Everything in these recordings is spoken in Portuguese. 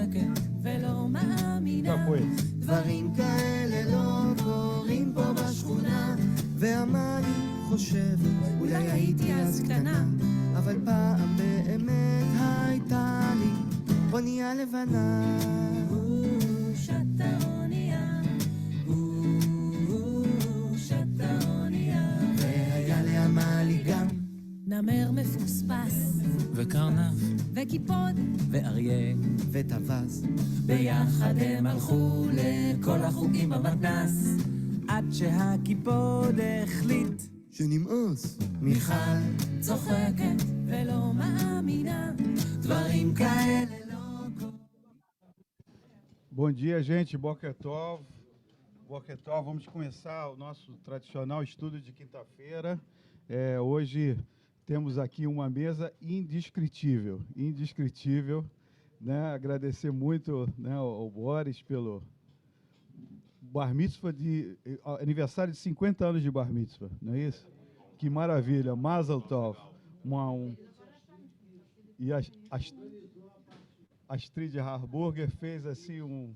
צוחקת ולא מאמינה. דברים כאלה לא קורים פה בשכונה, ואמה אני חושב, אולי הייתי אז קטנה, אבל פעם באמת הייתה לי אונייה לבנה. שטה אונייה, שטה אונייה, והיה לאמה לי גם נמר מפוספס וקרנף וקיפוד ואריה וטווס, ביחד הם הלכו לכל החוגים במתנ"ס. עד שהקיפוד החליט שנמאס. מיכל צוחקת ולא מאמינה, דברים כאלה לא קורים. Bom dia, gente. Boker Tov. Boker Tov. Vamos começar o nosso tradicional estudo de quinta-feira. Hoje temos aqui uma mesa indescritível, né? Agradecer muito, né, ao Boris pelo bar mitzvah aniversário de 50 anos de bar mitzvah, não é isso? Que maravilha, Mazel Tov. E a Astrid Harburger fez assim um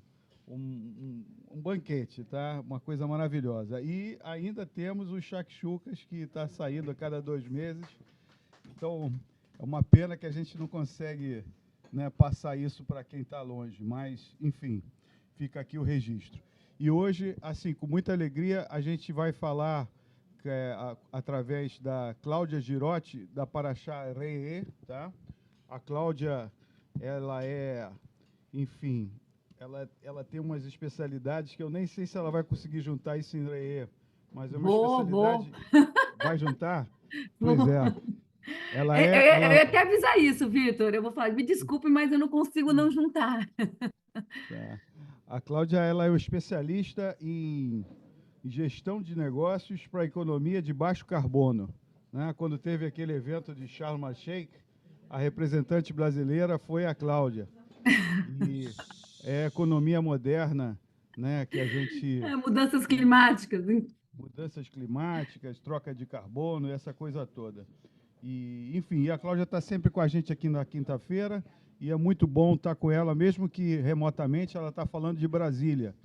banquete, tá? Uma coisa maravilhosa. E ainda temos os shakshukas que está saindo a cada 2 meses. Então, é uma pena que a gente não consegue, né, passar isso para quem está longe, mas, enfim, fica aqui o registro. E hoje, assim, com muita alegria, a gente vai falar através da Cláudia Girotti, da Parashá Re'eh, tá? A Cláudia, ela enfim, ela tem umas especialidades que eu nem sei se ela vai conseguir juntar isso em Re'eh, mas é uma especialidade... Vai juntar? Pois é. Eu ia até avisar isso, Vitor. Eu vou falar, me desculpe, mas eu não consigo não juntar. Tá. A Cláudia, ela é uma especialista em gestão de negócios para a economia de baixo carbono, né? Quando teve aquele evento de Sharm el-Sheikh, a representante brasileira foi a Cláudia. E é economia moderna, né, que a gente... Mudanças climáticas. Mudanças climáticas, troca de carbono, essa coisa toda. E, enfim, a Cláudia está sempre com a gente aqui na quinta-feira, e é muito bom estar com ela, mesmo que remotamente. Ela está falando de Brasília,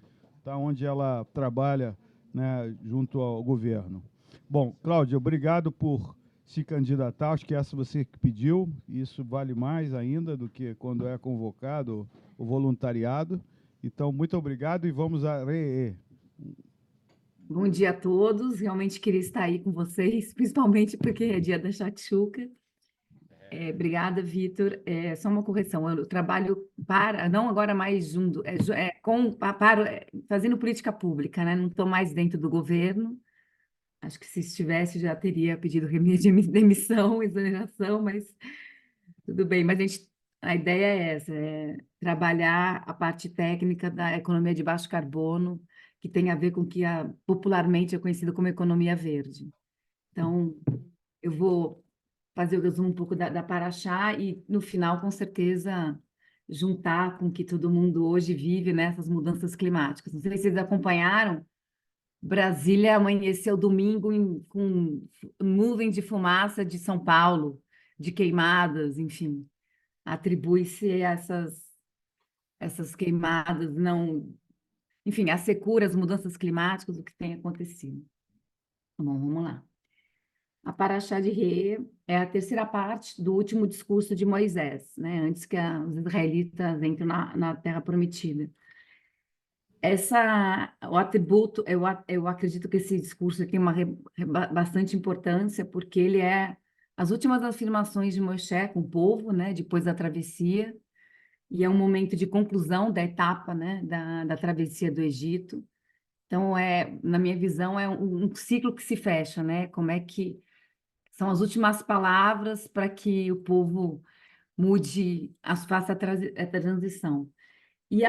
tá, onde ela trabalha, né, junto ao governo. Bom, Cláudia, obrigado por se candidatar. Acho que essa você que pediu. Isso vale mais ainda do que quando é convocado o voluntariado. Então, muito obrigado e vamos a Re'eh. Bom dia a todos. Realmente queria estar aí com vocês, principalmente porque é dia da shakshuka. Obrigada, Vitor. Só uma correção. Eu trabalho não agora mais junto, fazendo política pública, né? Não estou mais dentro do governo. Acho que se estivesse já teria pedido demissão, exoneração, mas tudo bem. Mas a ideia é essa, trabalhar a parte técnica da economia de baixo carbono, que tem a ver com o que popularmente é conhecido como economia verde. Então, eu vou fazer o resumo um pouco da Parashá e, no final, com certeza, juntar com o que todo mundo hoje vive nessas mudanças climáticas. Não sei se vocês acompanharam, Brasília amanheceu domingo com nuvem de fumaça de São Paulo, de queimadas, enfim. Atribui-se a essas queimadas, não... Enfim, a secura, as mudanças climáticas, o que tem acontecido. Bom, vamos lá. A Parashá de Re'eh é a terceira parte do último discurso de Moisés, né? Antes que os israelitas entrem na Terra Prometida. O atributo, eu acredito que esse discurso tem bastante importância, porque ele é as últimas afirmações de Moisés com o povo, né? Depois da travessia, e é um momento de conclusão da etapa, né? da travessia do Egito. Então, na minha visão, é um ciclo que se fecha, né? Como é que são as últimas palavras para que o povo faça a transição. E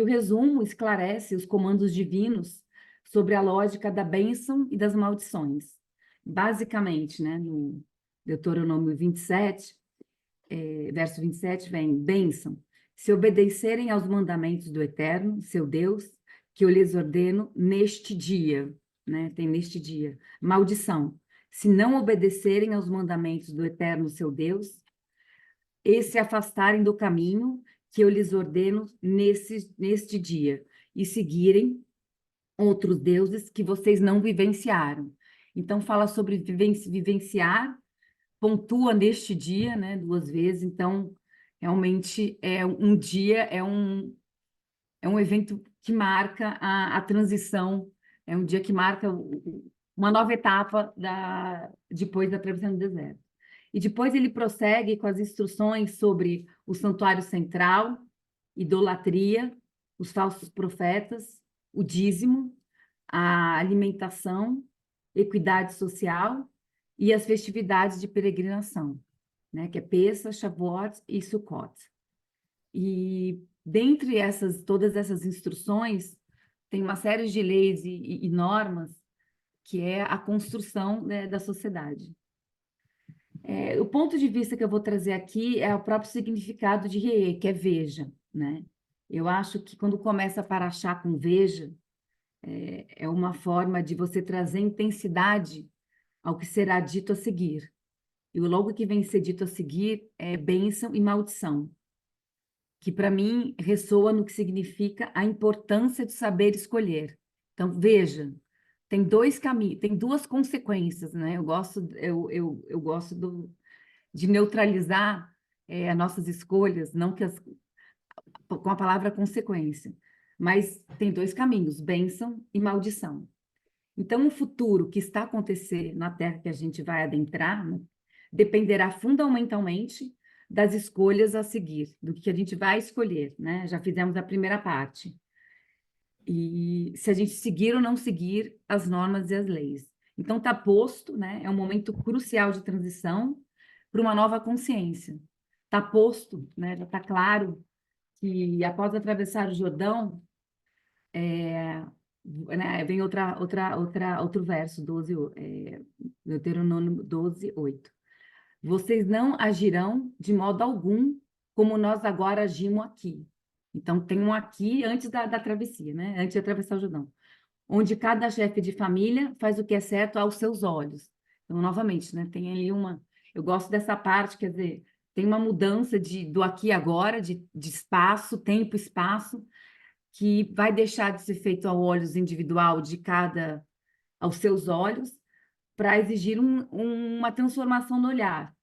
o resumo esclarece os comandos divinos sobre a lógica da bênção e das maldições. Basicamente, né, no Deuteronômio 27, verso 27, vem: bênção, se obedecerem aos mandamentos do Eterno, seu Deus, que eu lhes ordeno neste dia, né? Tem neste dia. Maldição, se não obedecerem aos mandamentos do Eterno, seu Deus, e se afastarem do caminho que eu lhes ordeno neste dia, e seguirem outros deuses que vocês não vivenciaram. Então, fala sobre vivenciar, pontua neste dia, né, 2 vezes. Então, realmente, é um dia, é um evento que marca a transição, é um dia que marca uma nova etapa depois da travessia no deserto. E depois ele prossegue com as instruções sobre o santuário central, idolatria, os falsos profetas, o dízimo, a alimentação, equidade social e as festividades de peregrinação, né, que é Pessa, Shavuot e Sukkot. E dentre todas essas instruções, tem uma série de leis e normas que é a construção, né, da sociedade. O ponto de vista que eu vou trazer aqui é o próprio significado de Re'eh, que é veja, né? Eu acho que quando começa a Parashá com veja, é uma forma de você trazer intensidade ao que será dito a seguir. E o logo que vem ser dito a seguir é bênção e maldição, que para mim ressoa no que significa a importância de saber escolher. Então, veja, tem 2 caminhos, tem 2 consequências, né? Eu gosto de neutralizar as nossas escolhas, não que com a palavra consequência, mas tem 2 caminhos, bênção e maldição. Então, o futuro que está a acontecer na Terra que a gente vai adentrar, né, dependerá fundamentalmente das escolhas a seguir, do que a gente vai escolher, né? Já fizemos a primeira parte. E se a gente seguir ou não seguir as normas e as leis. Então, está posto, né? É um momento crucial de transição para uma nova consciência. Está posto, né? Já está claro que após atravessar o Jordão, né, vem outro verso, Deuteronômio 12, 8. Vocês não agirão de modo algum como nós agora agimos aqui. Então, tem um aqui antes da travessia, né? Antes de atravessar o Jordão. Onde cada chefe de família faz o que é certo aos seus olhos. Então, novamente, né? Tem aí eu gosto dessa parte, quer dizer, tem uma mudança do aqui e agora, de espaço, tempo, espaço, que vai deixar de ser feito ao olhos individual de aos seus olhos, para exigir uma transformação no olhar.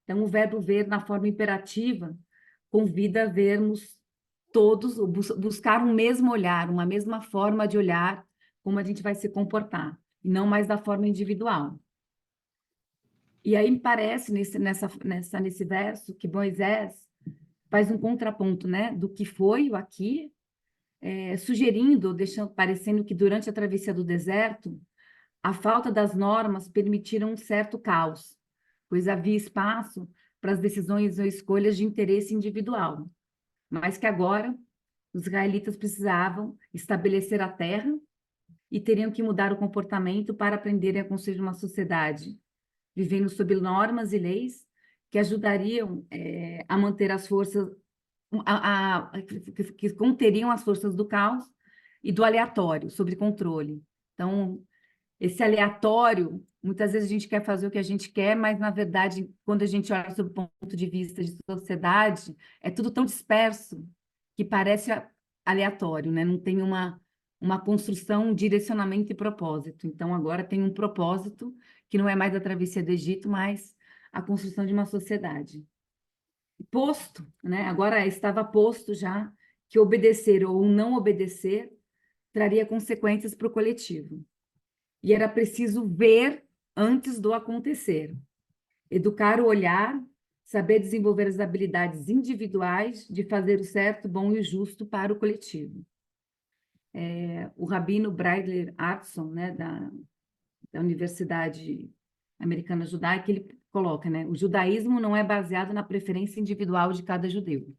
Então, o verbo ver na forma imperativa convida a vermos todos, buscar um mesmo olhar, uma mesma forma de olhar, como a gente vai se comportar, e não mais da forma individual. E aí me parece, nesse verso, que Moisés faz um contraponto, né, do que foi o aqui, sugerindo, parecendo que durante a travessia do deserto, a falta das normas permitiram um certo caos, pois havia espaço para as decisões ou escolhas de interesse individual, mas que agora os israelitas precisavam estabelecer a terra e teriam que mudar o comportamento para aprenderem a construir uma sociedade vivendo sob normas e leis que ajudariam a manter as forças, que conteriam as forças do caos e do aleatório, sob controle. Então, esse aleatório, muitas vezes a gente quer fazer o que a gente quer, mas, na verdade, quando a gente olha sob o ponto de vista de sociedade, é tudo tão disperso que parece aleatório, né? Não tem uma construção, um direcionamento e propósito. Então, agora tem um propósito que não é mais a travessia do Egito, mas a construção de uma sociedade. Posto, né? Agora estava posto já que obedecer ou não obedecer traria consequências para o coletivo. E era preciso ver antes do acontecer. Educar o olhar, saber desenvolver as habilidades individuais de fazer o certo, bom e o justo para o coletivo. O rabino Breidler Artson, né, da Universidade Americana Judaica, ele coloca, né, o judaísmo não é baseado na preferência individual de cada judeu.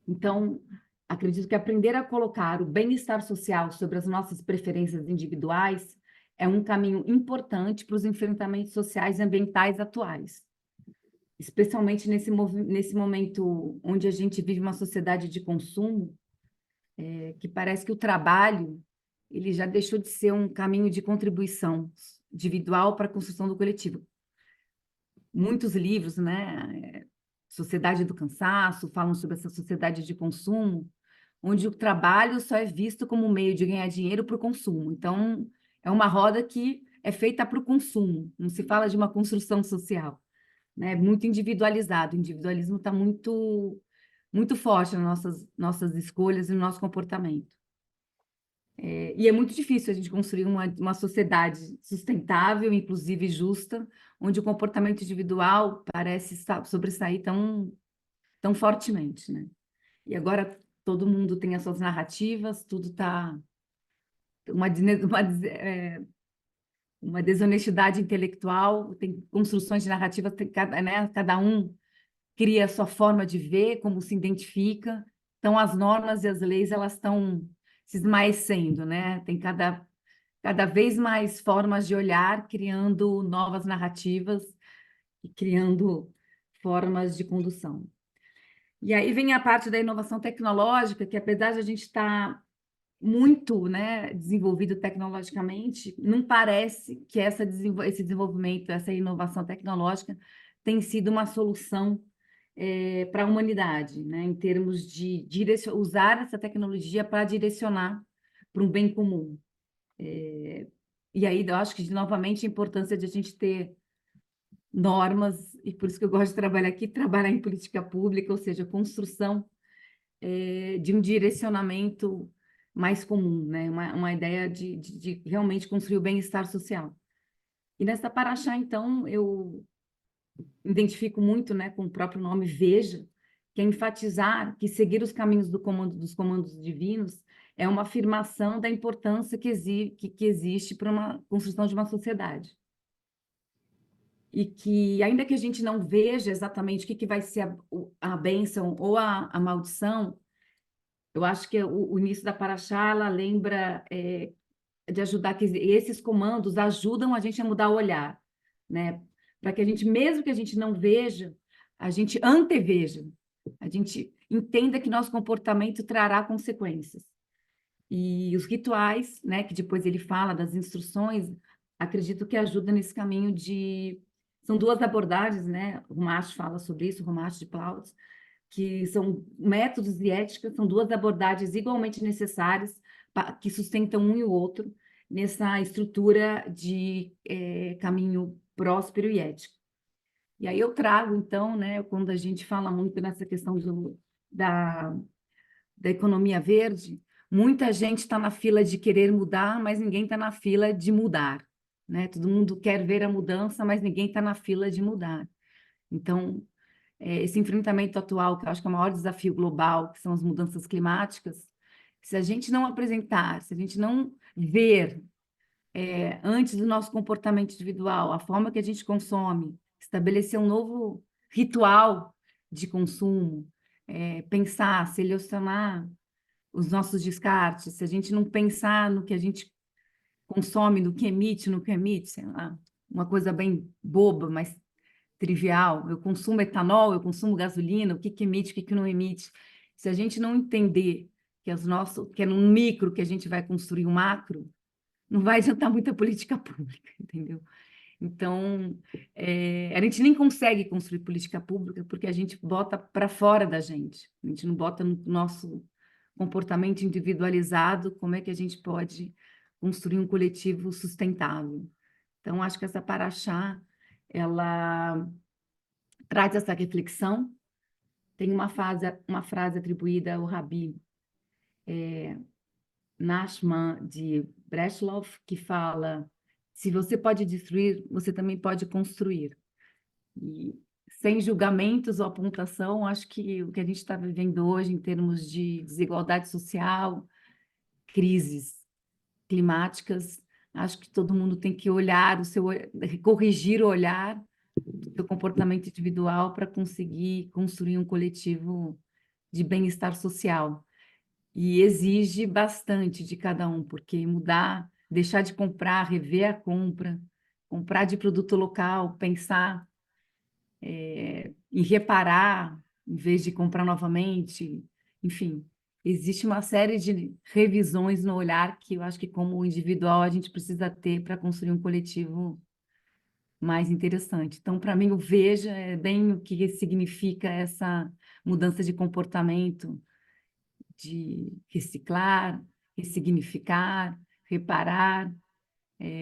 Então, acredito que aprender a colocar o bem-estar social sobre as nossas preferências individuais é um caminho importante para os enfrentamentos sociais e ambientais atuais, especialmente nesse momento onde a gente vive uma sociedade de consumo, que parece que o trabalho ele já deixou de ser um caminho de contribuição individual para a construção do coletivo. Muitos livros, né, sociedade do cansaço, falam sobre essa sociedade de consumo, onde o trabalho só é visto como um meio de ganhar dinheiro para o consumo. Então, é uma roda que é feita para o consumo, não se fala de uma construção social, né? Muito individualizado. O individualismo está muito forte nas nossas escolhas e no nosso comportamento. E é muito difícil a gente construir uma sociedade sustentável, inclusive justa, onde o comportamento individual parece sobressair tão fortemente, né? E agora todo mundo tem as suas narrativas, tudo está uma desonestidade intelectual, tem construções de narrativas, né, cada um cria a sua forma de ver, como se identifica. Então, as normas e as leis, elas estão se esmaecendo, né? Tem cada vez mais formas de olhar, criando novas narrativas e criando formas de condução. E aí vem a parte da inovação tecnológica, que apesar de a gente estar muito, né, desenvolvido tecnologicamente, não parece que esse desenvolvimento, essa inovação tecnológica tem sido uma solução para a humanidade, né, em termos de usar essa tecnologia para direcionar para um bem comum. E aí eu acho que, novamente, a importância de a gente ter normas, e por isso que eu gosto de trabalhar aqui, trabalhar em política pública, ou seja, construção de um direcionamento mais comum, né? Uma ideia de realmente construir o bem-estar social. E nessa paraxá, então, eu identifico muito, né, com o próprio nome Veja, que é enfatizar que seguir os caminhos dos comandos divinos é uma afirmação da importância que existe para uma construção de uma sociedade. E que, ainda que a gente não veja exatamente o que vai ser a bênção ou a maldição, eu acho que o início da Paraxá, ela lembra de ajudar, que esses comandos ajudam a gente a mudar o olhar, né? Para que a gente, mesmo que a gente não veja, a gente anteveja, a gente entenda que nosso comportamento trará consequências. E os rituais, né, que depois ele fala das instruções, acredito que ajuda nesse caminho de... São duas abordagens, né? O Rumash fala sobre isso, o Rumash de Plautz, que são métodos e éticas, são duas abordagens igualmente necessárias, que sustentam um e o outro nessa estrutura de caminho próspero e ético. E aí eu trago, então, né, quando a gente fala muito nessa questão da economia verde, muita gente está na fila de querer mudar, mas ninguém está na fila de mudar, né? Todo mundo quer ver a mudança, mas ninguém está na fila de mudar. Então, esse enfrentamento atual, que eu acho que é o maior desafio global, que são as mudanças climáticas, se a gente não apresentar, se a gente não ver antes do nosso comportamento individual, a forma que a gente consome, estabelecer um novo ritual de consumo, pensar, selecionar os nossos descartes, se a gente não pensar no que a gente consome, no que emite, sei lá, uma coisa bem boba, mas trivial, eu consumo etanol, eu consumo gasolina, o que emite, o que não emite. Se a gente não entender que é no micro que a gente vai construir um macro, não vai adiantar muita política pública, entendeu? Então, a gente nem consegue construir política pública porque a gente bota para fora da gente, a gente não bota no nosso comportamento individualizado como é que a gente pode construir um coletivo sustentável. Então, acho que essa paraxá, ela traz essa reflexão. Tem uma frase atribuída ao Rabi Nachman de Breslov, que fala: se você pode destruir, você também pode construir. E sem julgamentos ou apontação, acho que o que a gente está vivendo hoje em termos de desigualdade social, crises climáticas, acho que todo mundo tem que olhar corrigir o olhar do seu comportamento individual para conseguir construir um coletivo de bem-estar social. E exige bastante de cada um, porque mudar, deixar de comprar, rever a compra, comprar de produto local, pensar em reparar, em vez de comprar novamente, enfim. Existe uma série de revisões no olhar que eu acho que, como individual, a gente precisa ter para construir um coletivo mais interessante. Então, para mim, o Veja é bem o que significa essa mudança de comportamento, de reciclar, ressignificar, reparar,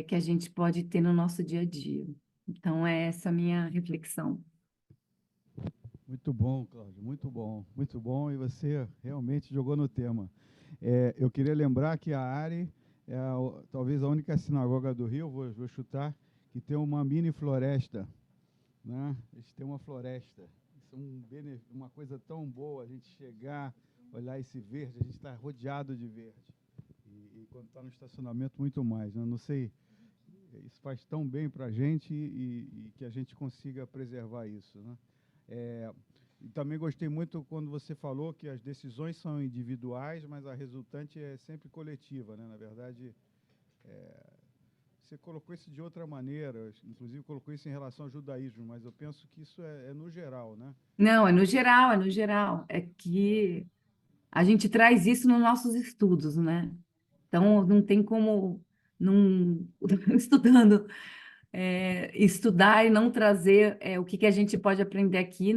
que a gente pode ter no nosso dia a dia. Então, é essa a minha reflexão. Muito bom, Cláudio, muito bom, muito bom, e você realmente jogou no tema. Eu queria lembrar que a ARE é talvez a única sinagoga do Rio, vou chutar, que tem uma mini floresta, né? A gente tem uma floresta. Isso é uma coisa tão boa, a gente chegar, olhar esse verde, a gente está rodeado de verde. E quando está no estacionamento, muito mais, né? Não sei, isso faz tão bem para a gente e que a gente consiga preservar isso, né? E também gostei muito quando você falou que as decisões são individuais, mas a resultante é sempre coletiva, né? Na verdade, você colocou isso de outra maneira, inclusive colocou isso em relação ao judaísmo, mas eu penso que isso é no geral, né? Não, é no geral, é no geral. É que a gente traz isso nos nossos estudos, né? Então, não tem como, não, estudando, estudar e não trazer o que a gente pode aprender aqui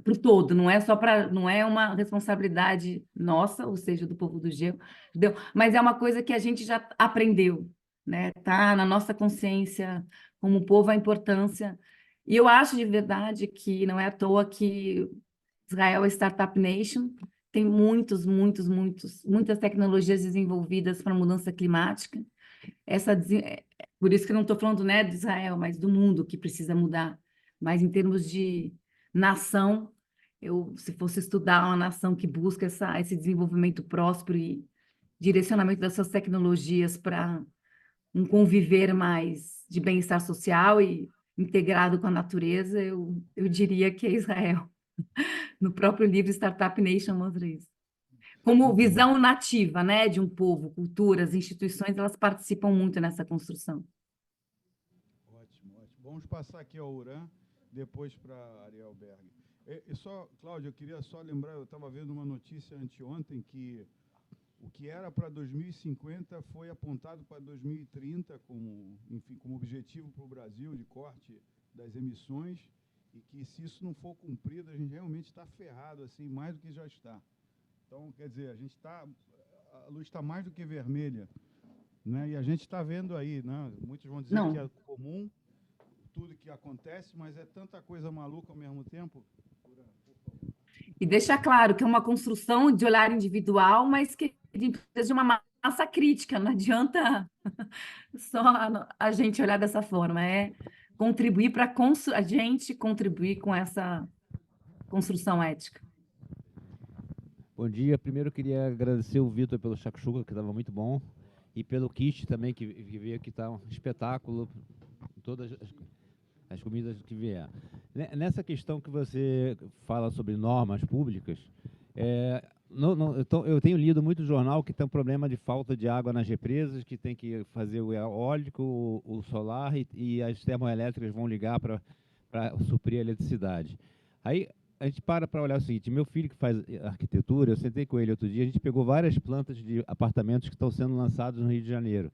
para o todo, não é só para, não é uma responsabilidade nossa, ou seja, do povo do judeu, mas é uma coisa que a gente já aprendeu, né? Tá na nossa consciência como povo a importância. E eu acho de verdade que não é à toa que Israel é Startup Nation, tem muitas tecnologias desenvolvidas para mudança climática. Por isso que eu não estou falando, né, de Israel, mas do mundo que precisa mudar. Mas em termos de nação, se fosse estudar uma nação que busca esse desenvolvimento próspero e direcionamento das suas tecnologias para um conviver mais de bem-estar social e integrado com a natureza, eu diria que é Israel. No próprio livro Startup Nation mostra isso. Como visão nativa, né, de um povo, culturas, instituições, elas participam muito nessa construção. Ótimo, ótimo. Vamos passar aqui ao Uran, depois para Ariel Berg. Cláudio, eu queria só lembrar, eu estava vendo uma notícia anteontem que o que era para 2050 foi apontado para 2030 como objetivo para o Brasil de corte das emissões, e que se isso não for cumprido, a gente realmente está ferrado, assim, mais do que já está. Então, quer dizer, a luz está mais do que vermelha, né? E a gente está vendo aí, né? Muitos vão dizer que é comum tudo que acontece, mas é tanta coisa maluca ao mesmo tempo. E deixar claro que é uma construção de olhar individual, mas que precisa de uma massa crítica, não adianta só a gente olhar dessa forma, contribuir para a gente contribuir com essa construção ética. Bom dia. Primeiro eu queria agradecer o Vitor pelo shakshuka, que estava muito bom, e pelo kit também, que veio aqui, está um espetáculo, todas as comidas que vier. Nessa questão que você fala sobre normas públicas, eu tenho lido muito jornal que tem um problema de falta de água nas represas, que tem que fazer o eólico, o solar, e as termoelétricas vão ligar para suprir a eletricidade. Aí a gente para olhar o seguinte: meu filho que faz arquitetura, eu sentei com ele outro dia, a gente pegou várias plantas de apartamentos que estão sendo lançados no Rio de Janeiro.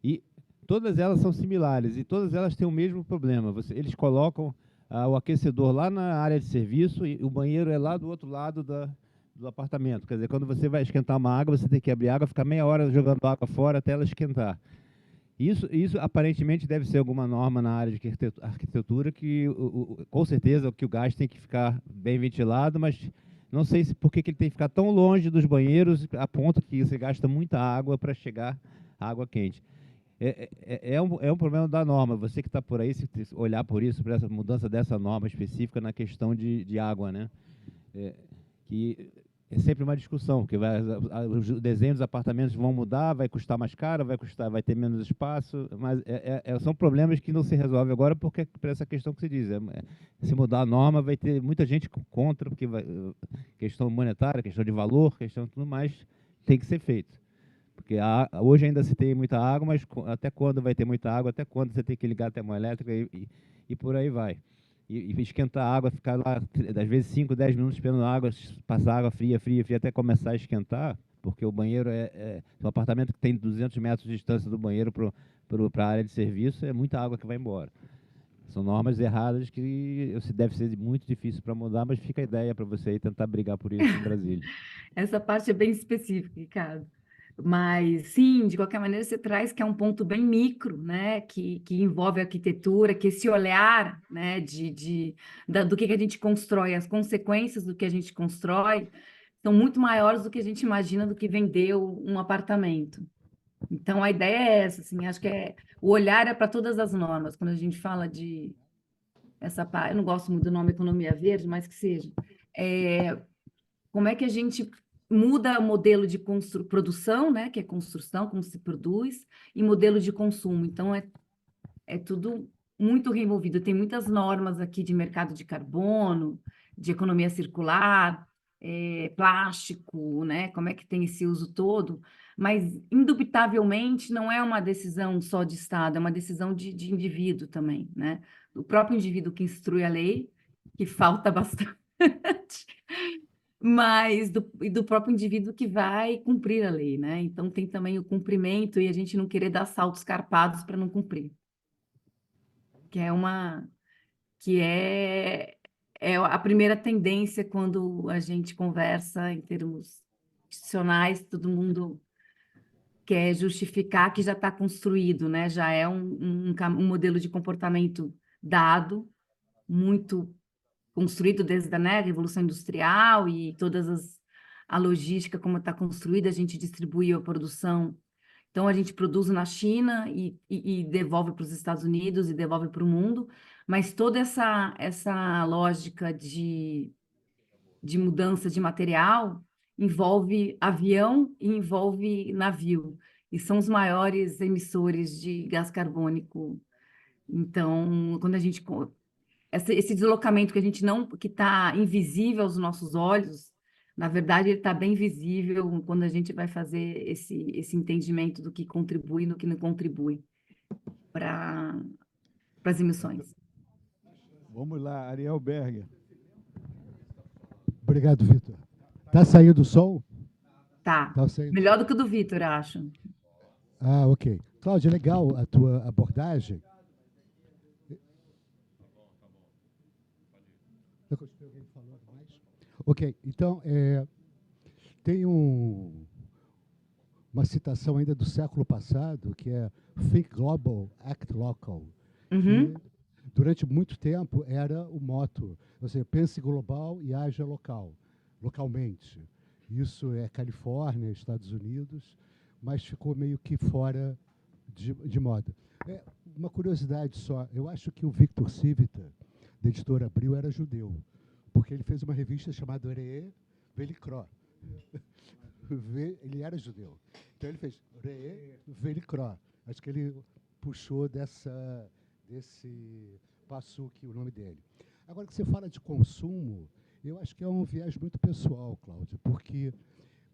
E todas elas são similares, e todas elas têm o mesmo problema. Eles colocam o aquecedor lá na área de serviço e o banheiro é lá do outro lado do apartamento. Quer dizer, quando você vai esquentar uma água, você tem que abrir água, ficar meia hora jogando água fora até ela esquentar. Isso aparentemente deve ser alguma norma na área de arquitetura, que com certeza que o gás tem que ficar bem ventilado, mas não sei por que ele tem que ficar tão longe dos banheiros a ponto que você gasta muita água para chegar à água quente. É um problema da norma. Você que está por aí, se olhar por isso, por essa mudança dessa norma específica na questão de água, né? Que é sempre uma discussão, que os desenhos dos apartamentos vão mudar, vai custar mais caro, vai ter menos espaço, mas são problemas que não se resolvem agora por essa questão que se diz. Se mudar a norma, vai ter muita gente contra, porque questão monetária, questão de valor, questão de tudo mais, tem que ser feito. Porque hoje ainda se tem muita água, mas até quando vai ter muita água, até quando você tem que ligar a termoelétrica e por aí vai. E esquentar a água, ficar lá, às vezes 5, 10 minutos esperando a água, passar água fria, até começar a esquentar, porque o banheiro um apartamento que tem 200 metros de distância do banheiro para a área de serviço, é muita água que vai embora. São normas erradas que deve ser muito difícil para mudar, mas fica a ideia para você aí tentar brigar por isso em Brasília. Essa parte é bem específica, Ricardo. Mas, sim, de qualquer maneira, você traz que é um ponto bem micro, né? Que envolve a arquitetura, que esse olhar, né? Do que a gente constrói, as consequências do que a gente constrói são muito maiores do que a gente imagina do que vender um apartamento. Então, a ideia é essa, assim, acho que o olhar é para todas as normas. Quando a gente fala de essa parte, eu não gosto muito do nome economia verde, mas que seja. Como é que a gente muda o modelo de produção, né, que é construção, como se produz, e modelo de consumo. Então, é tudo muito removido. Tem muitas normas aqui de mercado de carbono, de economia circular, plástico, né, como é que tem esse uso todo, mas, indubitavelmente, não é uma decisão só de Estado, é uma decisão de indivíduo também, né? O próprio indivíduo que instrui a lei, que falta bastante, mas do próprio indivíduo que vai cumprir a lei, né? Então tem também o cumprimento e a gente não querer dar saltos carpados para não cumprir, que é é a primeira tendência quando a gente conversa em termos institucionais, todo mundo quer justificar que já está construído, né? Já é um modelo de comportamento dado, muito construído desde a, né, Revolução Industrial e a logística como está construída, a gente distribui a produção. Então, a gente produz na China e devolve para os Estados Unidos e devolve para o mundo, mas toda essa lógica de mudança de material envolve avião e envolve navio, e são os maiores emissores de gás carbônico. Então, quando a gente esse deslocamento que a gente não, que está invisível aos nossos olhos, na verdade, ele está bem visível quando a gente vai fazer esse entendimento do que contribui e do que não contribui para as emissões. Vamos lá, Ariel Berger. Obrigado, Vitor. Tá saindo o som? Tá. Tá saindo. Melhor do que o do Vitor, acho. Ah, ok. Cláudia, legal a tua abordagem. Ok, então, tem uma citação ainda do século passado, que é Think Global, Act Local, Uhum. que durante muito tempo era o moto, ou seja, pense global e haja localmente. Isso é Califórnia, Estados Unidos, mas ficou meio que fora de moda. Uma curiosidade só, eu acho que o Victor Civita, da editora Abril, era judeu, porque ele fez uma revista chamada Re'e Velikro. Ele era judeu. Então ele fez Re'e Velikro. Acho que ele puxou desse Passuque, o nome dele. Agora que você fala de consumo, eu acho que é um viés muito pessoal, Cláudia, porque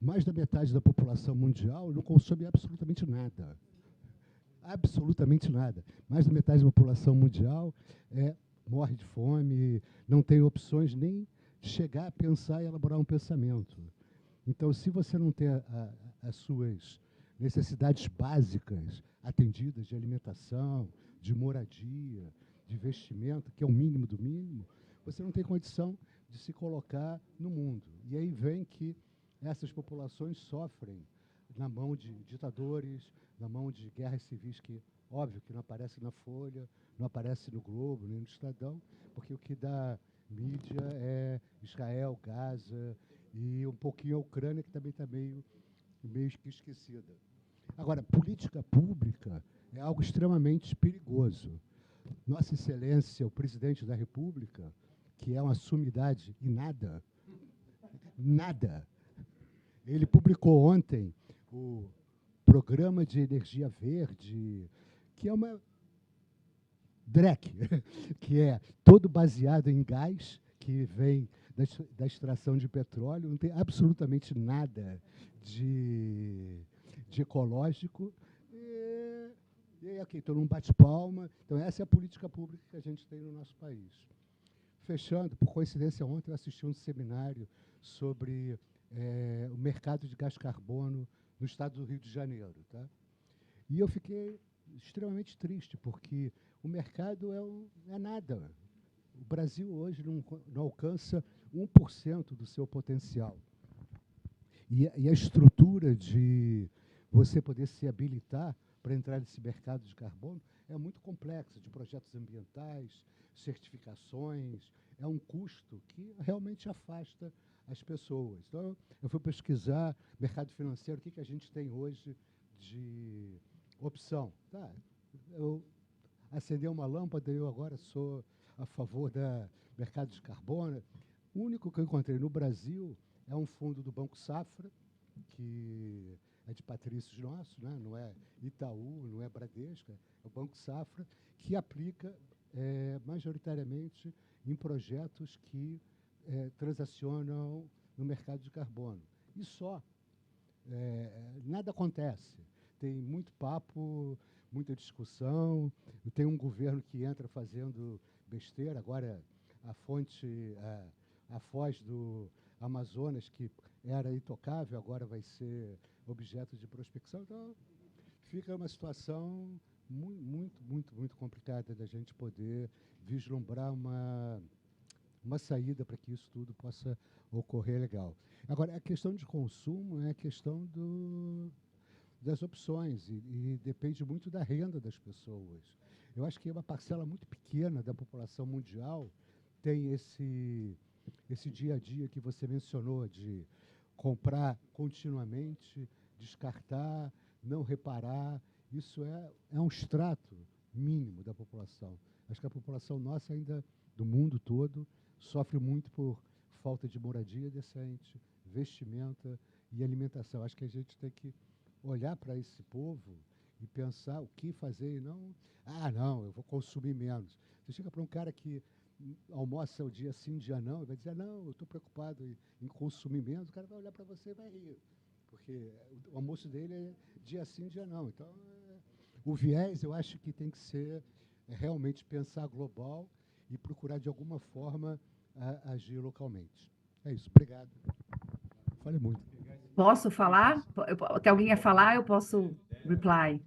mais da metade da população mundial não consome absolutamente nada. Absolutamente nada. Mais da metade da população mundial morre de fome, não tem opções nem de chegar a pensar e elaborar um pensamento. Então, se você não tem as suas necessidades básicas atendidas de alimentação, de moradia, de vestimento, que é o mínimo do mínimo, você não tem condição de se colocar no mundo. E aí vem que essas populações sofrem na mão de ditadores, na mão de guerras civis que, óbvio, que não aparece na Folha, não aparece no Globo, nem no Estadão, porque o que dá mídia é Israel, Gaza e um pouquinho a Ucrânia, que também está meio que esquecida. Agora, política pública é algo extremamente perigoso. Nossa Excelência, o Presidente da República, que é uma sumidade e nada, ele publicou ontem o Programa de Energia Verde, que é uma DREC, que é todo baseado em gás, que vem da extração de petróleo, não tem absolutamente nada de ecológico. E aqui, todo mundo bate palma. Então, essa é a política pública que a gente tem no nosso país. Fechando, por coincidência, ontem eu assisti um seminário sobre o mercado de gás carbono no estado do Rio de Janeiro. Tá? E eu fiquei extremamente triste, porque o mercado é nada. O Brasil hoje não alcança 1% do seu potencial. E a estrutura de você poder se habilitar para entrar nesse mercado de carbono é muito complexa, de projetos ambientais, certificações, é um custo que realmente afasta as pessoas. Então, eu fui pesquisar mercado financeiro, o que a gente tem hoje de opção. Tá, eu acender uma lâmpada, eu agora sou a favor do mercado de carbono. O único que eu encontrei no Brasil é um fundo do Banco Safra, que é de patrícios nossos, né? Não é Itaú, não é Bradesco, é o Banco Safra, que aplica majoritariamente em projetos que transacionam no mercado de carbono. E só. Nada acontece. Tem muito papo, muita discussão, tem um governo que entra fazendo besteira. Agora, a foz do Amazonas, que era intocável, agora vai ser objeto de prospecção. Então, fica uma situação muito complicada da gente poder vislumbrar uma saída para que isso tudo possa ocorrer legal. Agora, a questão de consumo é a questão das opções e depende muito da renda das pessoas. Eu acho que uma parcela muito pequena da população mundial tem esse dia a dia que você mencionou de comprar continuamente, descartar, não reparar. Isso é um extrato mínimo da população. Acho que a população nossa ainda, do mundo todo, sofre muito por falta de moradia decente, vestimenta e alimentação. Acho que a gente tem que olhar para esse povo e pensar o que fazer e não, não, eu vou consumir menos. Você chega para um cara que almoça o dia sim, dia não, e vai dizer, não, eu estou preocupado em consumir menos, o cara vai olhar para você e vai rir, porque o almoço dele é dia sim, dia não. Então, o viés, eu acho que tem que ser realmente pensar global e procurar, de alguma forma, agir localmente. É isso, obrigado. Falei muito. Posso falar? Tem alguém a falar? Eu posso reply.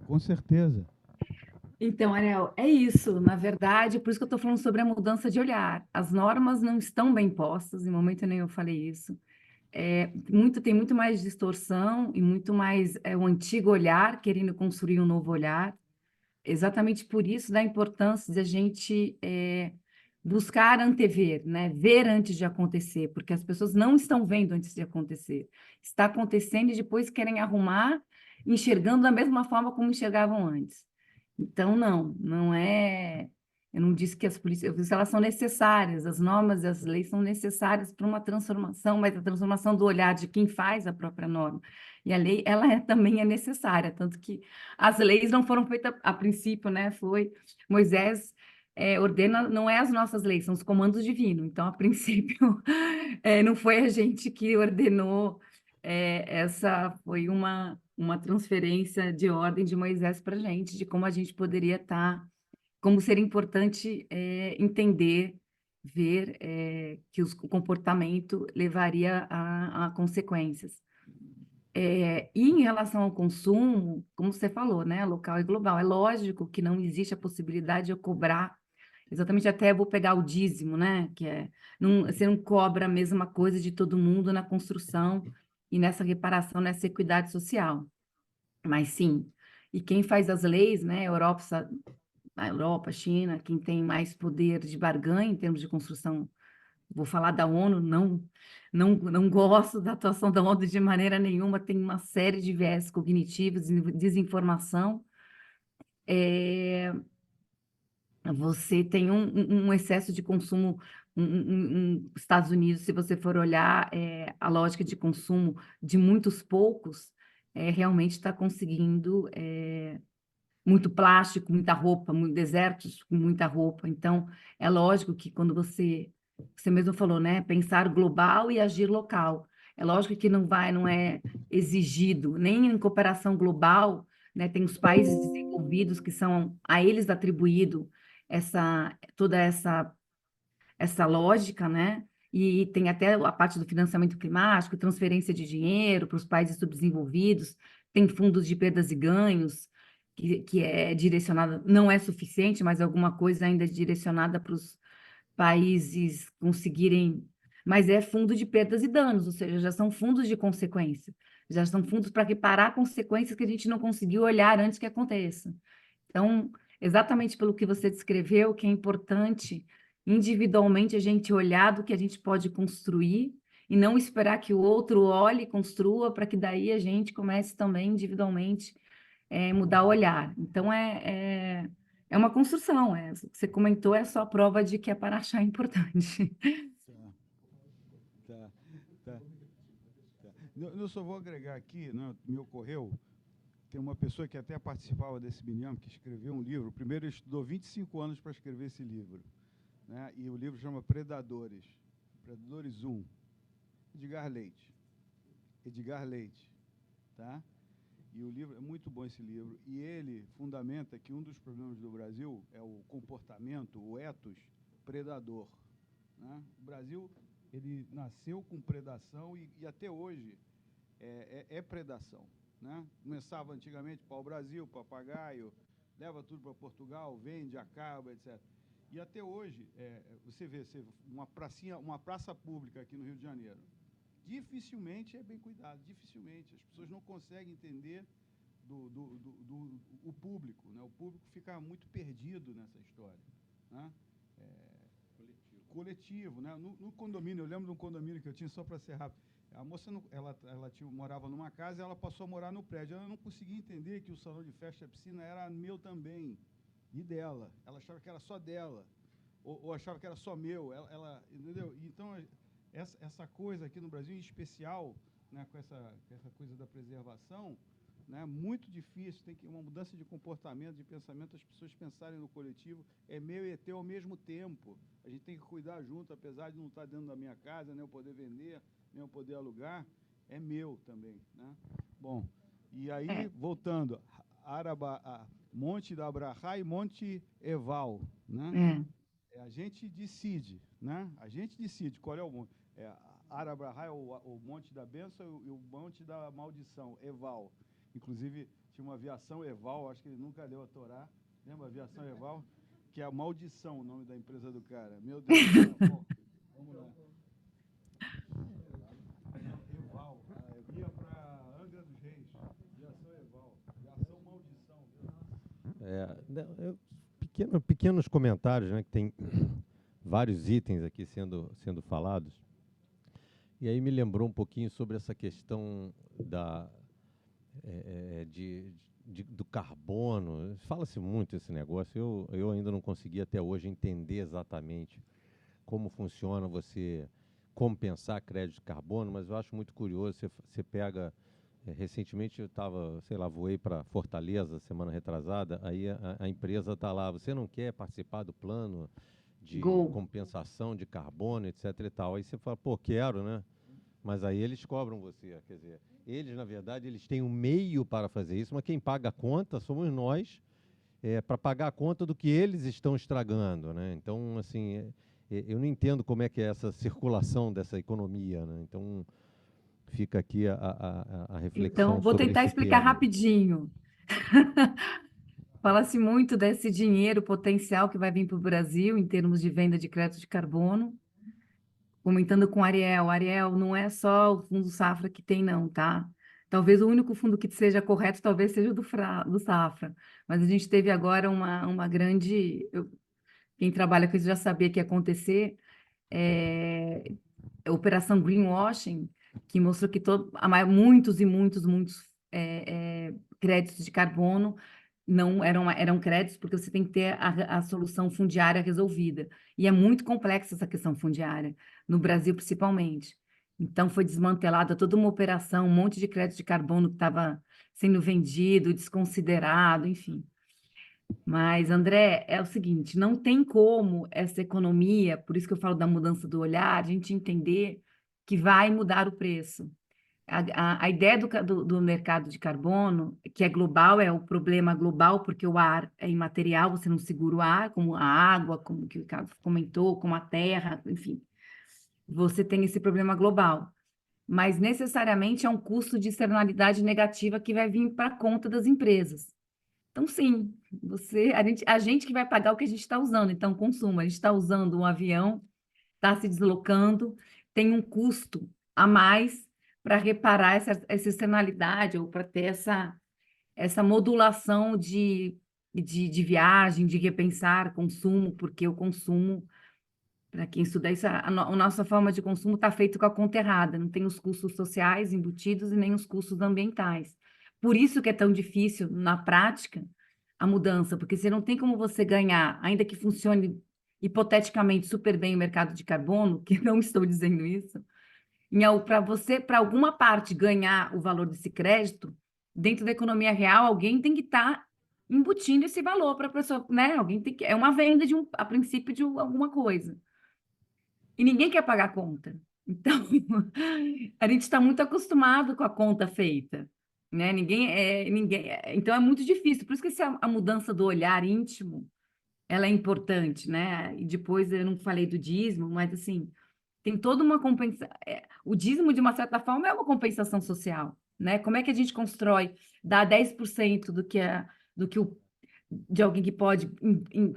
Com certeza. Então, Ariel, é isso. Na verdade, por isso que eu estou falando sobre a mudança de olhar. As normas não estão bem postas, em momento nenhum eu falei isso. Tem muito mais distorção e muito mais o antigo olhar querendo construir um novo olhar. Exatamente por isso da importância de a gente buscar antever, né? Ver antes de acontecer, porque as pessoas não estão vendo antes de acontecer. Está acontecendo e depois querem arrumar, enxergando da mesma forma como enxergavam antes. Então, não é... Eu não disse que as polícias... Eu disse que elas são necessárias, as normas e as leis são necessárias para uma transformação, mas a transformação do olhar de quem faz a própria norma. E a lei, também é necessária, tanto que as leis não foram feitas a princípio, né? Foi Moisés ordena, não é as nossas leis, são os comandos divinos. Então, a princípio, não foi a gente que ordenou, essa foi uma transferência de ordem de Moisés para a gente, de como a gente poderia estar, como seria importante entender, ver que o comportamento levaria a consequências. E em relação ao consumo, como você falou, né, local e global, é lógico que não existe a possibilidade de eu cobrar, exatamente até vou pegar o dízimo, né, que você não cobra a mesma coisa de todo mundo na construção e nessa reparação, nessa equidade social. Mas sim, e quem faz as leis, né, a Europa, China, quem tem mais poder de barganha em termos de construção, vou falar da ONU, não gosto da atuação da ONU de maneira nenhuma, tem uma série de viés cognitivos e desinformação. Você tem um excesso de consumo. Estados Unidos, se você for olhar a lógica de consumo de muitos poucos, realmente está conseguindo muito plástico, muita roupa, muitos desertos com muita roupa. Então, é lógico que quando você mesmo falou, né, pensar global e agir local. É lógico que não é exigido, nem em cooperação global, né, tem os países desenvolvidos que são a eles atribuído toda essa lógica, né? E tem até a parte do financiamento climático, transferência de dinheiro para os países subdesenvolvidos, tem fundos de perdas e ganhos, que é direcionada, não é suficiente, mas alguma coisa ainda é direcionada para os países conseguirem, mas é fundo de perdas e danos, ou seja, já são fundos de consequência, já são fundos para reparar consequências que a gente não conseguiu olhar antes que aconteça. Então, exatamente pelo que você descreveu, que é importante individualmente a gente olhar do que a gente pode construir e não esperar que o outro olhe e construa para que daí a gente comece também individualmente mudar o olhar. Então, é uma construção. O que você comentou é só prova de que a Paraxá é importante. Tá. Eu só vou agregar aqui, né, me ocorreu, tem uma pessoa que até participava desse Binham, que escreveu um livro. Primeiro, ele estudou 25 anos para escrever esse livro, né, e o livro chama Predadores 1, Edgar Leite, tá? E o livro, é muito bom esse livro, e ele fundamenta que um dos problemas do Brasil é o comportamento, o ethos predador, né? O Brasil, ele nasceu com predação e até hoje é predação, né? Começava antigamente pau-brasil, papagaio, leva tudo para Portugal, vende, acaba, etc. E até hoje, você vê uma praça pública aqui no Rio de Janeiro, dificilmente é bem cuidado, dificilmente. As pessoas não conseguem entender o público, né? O público fica muito perdido nessa história, né? Coletivo, né? No condomínio, eu lembro de um condomínio que eu tinha, só para ser rápido. A moça, ela morava numa casa e ela passou a morar no prédio. Ela não conseguia entender que o salão de festa e a piscina era meu também, e dela. Ela achava que era só dela, ou achava que era só meu. Ela entendeu? Então, essa coisa aqui no Brasil, em especial, né, com essa coisa da preservação, né, muito difícil, tem que uma mudança de comportamento, de pensamento, as pessoas pensarem no coletivo, é meu e é teu ao mesmo tempo. A gente tem que cuidar junto, apesar de não estar dentro da minha casa, nem eu poder vender, nem eu poder alugar, é meu também, né? Bom, e aí, voltando, Monte da Abrahá e Monte Eval, né? A gente decide, né? A gente decide qual é o monte. Arabrahá é o monte da bênção e o monte da maldição, Eval. Inclusive, tinha uma aviação Eval, acho que ele nunca leu a Torá. Lembra a aviação Eval? Que é a maldição, o nome da empresa do cara. Meu Deus do céu. Bom, vamos lá. Eval, eu ia para Angra dos Reis. Aviação Eval. Aviação maldição. Pequenos comentários, né, que tem vários itens aqui sendo falados. E aí me lembrou um pouquinho sobre essa questão do carbono. Fala-se muito esse negócio. Eu ainda não consegui até hoje entender exatamente como funciona você compensar crédito de carbono, mas eu acho muito curioso. Você pega... recentemente eu voei para Fortaleza, semana retrasada, aí a empresa está lá, você não quer participar do plano de compensação de carbono, etc. e tal. Aí você fala, pô, quero, né? Mas aí eles cobram você, quer dizer, eles, na verdade, eles têm um meio para fazer isso, mas quem paga a conta somos nós, para pagar a conta do que eles estão estragando, né? Então, assim, eu não entendo como é que é essa circulação dessa economia, né? Então, fica aqui a reflexão. Então, vou sobre tentar esse explicar tema. rapidinho. Fala-se muito desse dinheiro potencial que vai vir para o Brasil em termos de venda de crédito de carbono. Comentando com o Ariel, não é só o Fundo Safra que tem, não, tá? Talvez o único fundo que seja correto, talvez seja o do Safra. Mas a gente teve agora uma grande... quem trabalha com isso já sabia que ia acontecer. A Operação Greenwashing, que mostrou que muitos créditos de carbono não eram créditos, porque você tem que ter a solução fundiária resolvida. E é muito complexa essa questão fundiária, no Brasil principalmente. Então, foi desmantelada toda uma operação, um monte de crédito de carbono que estava sendo vendido, desconsiderado, enfim. Mas, André, é o seguinte, não tem como essa economia, por isso que eu falo da mudança do olhar, a gente entender que vai mudar o preço. A ideia do mercado de carbono, que é global, é o problema global, porque o ar é imaterial, você não segura o ar, como a água, como que o Ricardo comentou, como a terra, enfim. Você tem esse problema global. mas necessariamente é um custo de externalidade negativa que vai vir para a conta das empresas. Então, sim, a gente que vai pagar o que a gente está usando. Então, consumo, a gente está usando um avião, está se deslocando, tem um custo a mais para reparar essa externalidade ou para ter essa modulação de viagem, de repensar consumo, porque o consumo, para quem estuda isso, a nossa forma de consumo está feita com a conta errada, não tem os custos sociais embutidos e nem os custos ambientais. Por isso que é tão difícil, na prática, a mudança, porque você não tem como você ganhar, ainda que funcione hipoteticamente super bem o mercado de carbono, que não estou dizendo isso, para você, para alguma parte, ganhar o valor desse crédito, dentro da economia real, alguém tem que estar embutindo esse valor para a pessoa, né? Alguém tem que, é uma venda a princípio de alguma coisa. E ninguém quer pagar a conta. Então, a gente está muito acostumado com a conta feita, né? Então, é muito difícil. Por isso que a mudança do olhar íntimo, ela é importante, né? E depois, eu não falei do dízimo, mas, assim, tem toda uma compensação. O dízimo, de uma certa forma, é uma compensação social, né? Como é que a gente constrói, dá 10% de alguém que pode,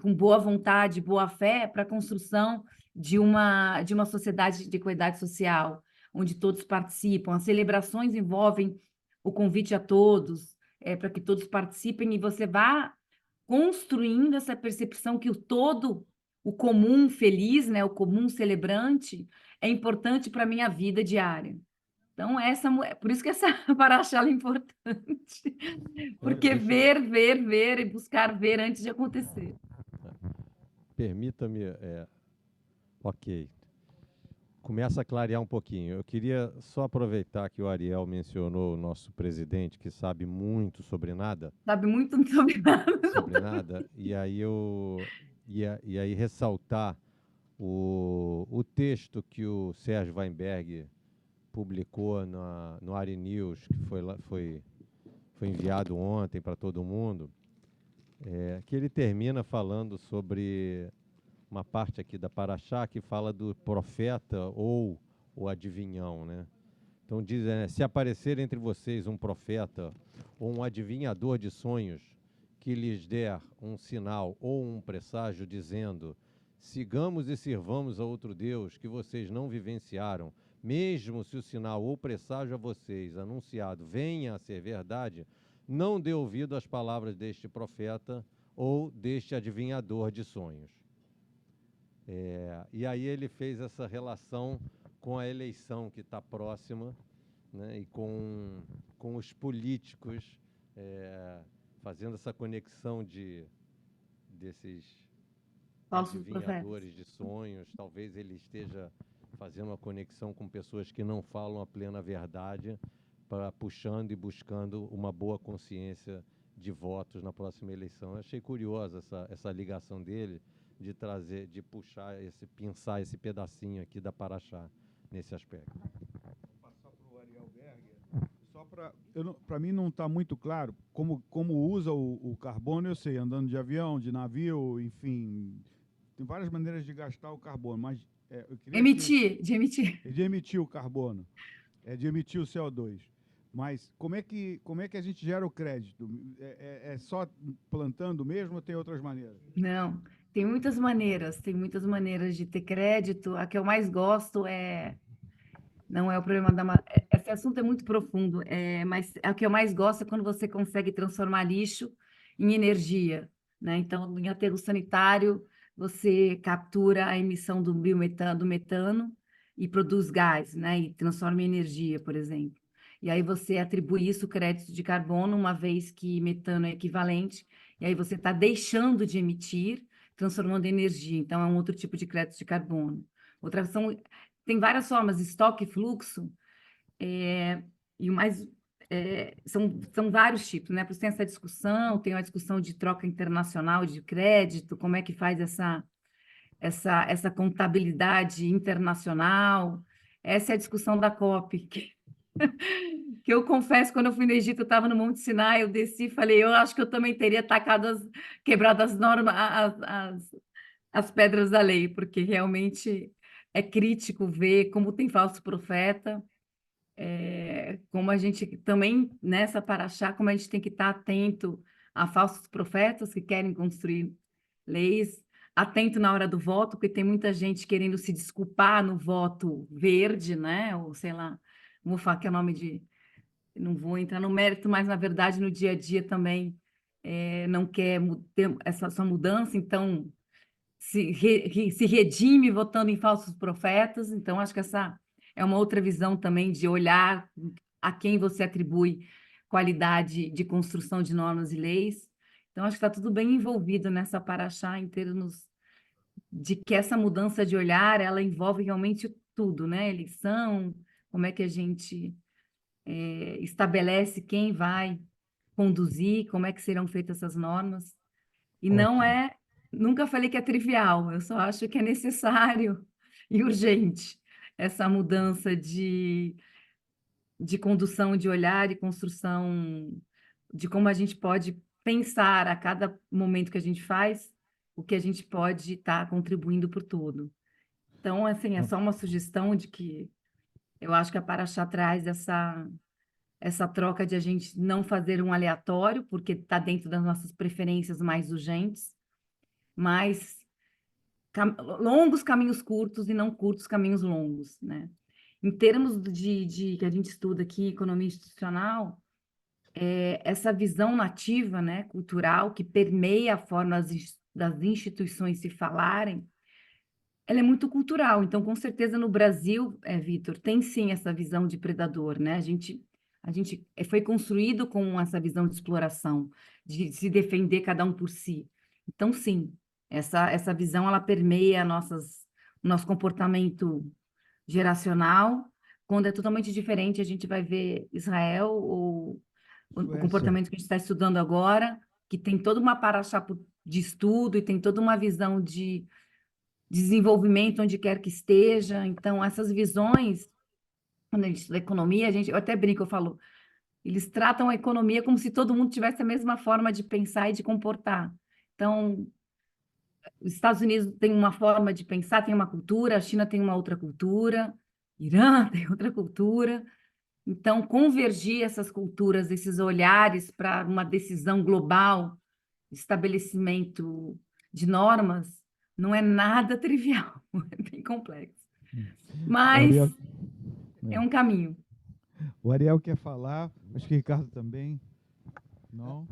com boa vontade, boa fé, para a construção de uma sociedade de equidade social, onde todos participam. As celebrações envolvem o convite a todos, para que todos participem, e você vá construindo essa percepção que o todo, o comum feliz, né, o comum celebrante, é importante para a minha vida diária. Então, por isso que essa paraxá é importante, porque ver e buscar ver antes de acontecer. Permita-me, ok, começa a clarear um pouquinho. Eu queria só aproveitar que o Ariel mencionou o nosso presidente, que sabe muito sobre nada. Sabe muito sobre nada. Sobre nada. E aí ressaltar o texto que o Sérgio Weinberg publicou no Ari News, que foi enviado ontem para todo mundo, que ele termina falando sobre uma parte aqui da Paraxá que fala do profeta ou o adivinhão, né? Então diz, se aparecer entre vocês um profeta ou um adivinhador de sonhos que lhes der um sinal ou um presságio dizendo: sigamos e sirvamos a outro Deus que vocês não vivenciaram, mesmo se o sinal ou presságio a vocês anunciado venha a ser verdade, não dê ouvido às palavras deste profeta ou deste adivinhador de sonhos. E aí ele fez essa relação com a eleição que está próxima, né, e com os políticos, fazendo essa conexão desses adivinhadores de sonhos. Talvez ele esteja fazendo uma conexão com pessoas que não falam a plena verdade, puxando e buscando uma boa consciência de votos na próxima eleição. Eu achei curiosa essa ligação dele, de puxar, pensar esse pedacinho aqui da Paraxá nesse aspecto. Vou passar para o Ariel Berger. Só para mim não está muito claro como usa o carbono. Eu sei, andando de avião, de navio, enfim, tem várias maneiras de gastar o carbono, mas eu queria de emitir o carbono, de emitir o CO2. Mas como é que a gente gera o crédito? É só plantando mesmo ou tem outras maneiras? Não, tem muitas maneiras de ter crédito. A que eu mais gosto não é o problema esse assunto é muito profundo, mas a que eu mais gosto é quando você consegue transformar lixo em energia, né? Então, em aterro sanitário, você captura a emissão do metano e produz gás, né? E transforma em energia, por exemplo. E aí você atribui isso crédito de carbono, uma vez que metano é equivalente, e aí você está deixando de emitir, transformando em energia. Então, é um outro tipo de crédito de carbono. Tem várias formas, estoque e fluxo, e são vários tipos, né? Por isso tem essa discussão, tem uma discussão de troca internacional de crédito, como é que faz essa contabilidade internacional. Essa é a discussão da COP, que eu confesso, quando eu fui no Egito, eu estava no Monte Sinai, eu desci e falei, eu acho que eu também teria quebrado as normas, as pedras da lei, porque realmente é crítico ver como tem falso profeta como a gente também, nessa paraxá, como a gente tem que estar atento a falsos profetas que querem construir leis, atento na hora do voto, porque tem muita gente querendo se desculpar no voto verde, né? Ou sei lá, não vou falar que é o nome de. Não vou entrar no mérito, mas na verdade no dia a dia também não quer ter essa mudança, então se redime votando em falsos profetas. Então, acho que essa é uma outra visão também de olhar a quem você atribui qualidade de construção de normas e leis. Então, acho que está tudo bem envolvido nessa paraxá em termos de que essa mudança de olhar, ela envolve realmente tudo, né? Eleição, como é que a gente estabelece quem vai conduzir, como é que serão feitas essas normas. E não Ótimo. é, nunca falei que é trivial, eu só acho que é necessário e urgente essa mudança de condução de olhar e construção de como a gente pode pensar a cada momento que a gente faz, o que a gente pode estar contribuindo por todo. Então, assim, é só uma sugestão de que eu acho que a Paraxá traz essa troca de a gente não fazer um aleatório, porque está dentro das nossas preferências mais urgentes, mas longos caminhos curtos e não curtos caminhos longos, né? Em termos de que a gente estuda aqui, economia institucional, essa visão nativa, né, cultural, que permeia a forma das instituições se falarem, ela é muito cultural. Então, com certeza, no Brasil, Vitor, tem sim essa visão de predador, né? A gente foi construído com essa visão de exploração, de se defender cada um por si. Então, sim, essa visão, ela permeia o nosso comportamento geracional. Quando é totalmente diferente, a gente vai ver Israel ou o Suécia. comportamento que a gente está estudando agora, que tem toda uma paraxá de estudo e tem toda uma visão de desenvolvimento onde quer que esteja. Então, essas visões, quando a gente estuda economia, eu até brinco, eu falo, eles tratam a economia como se todo mundo tivesse a mesma forma de pensar e de comportar. Então, os Estados Unidos tem uma forma de pensar, tem uma cultura, a China tem uma outra cultura, Irã tem outra cultura. Então, convergir essas culturas, esses olhares para uma decisão global, estabelecimento de normas, não é nada trivial, é bem complexo. Mas Ariel, é um caminho. o Ariel quer falar, acho que o Ricardo também. Não?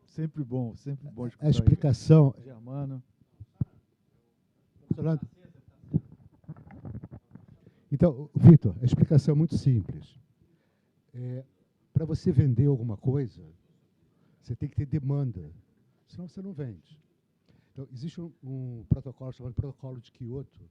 Sempre bom escutar A explicação. Germano. Então, Vitor, a explicação é muito simples. Para você vender alguma coisa, você tem que ter demanda, senão você não vende. Então, existe um protocolo chamado Protocolo de Quioto,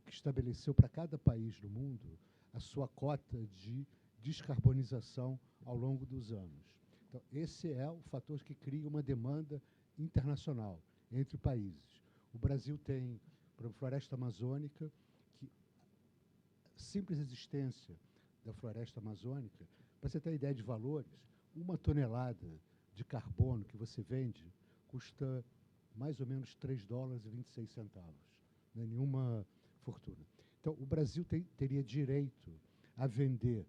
que estabeleceu para cada país do mundo a sua cota de descarbonização ao longo dos anos. Então, esse é o fator que cria uma demanda internacional entre países. O Brasil tem, por exemplo, floresta amazônica, que a simples existência da floresta amazônica, para você ter ideia de valores, 1 tonelada de carbono que você vende custa mais ou menos $3,26. Não é nenhuma fortuna. Então, o Brasil teria direito a vender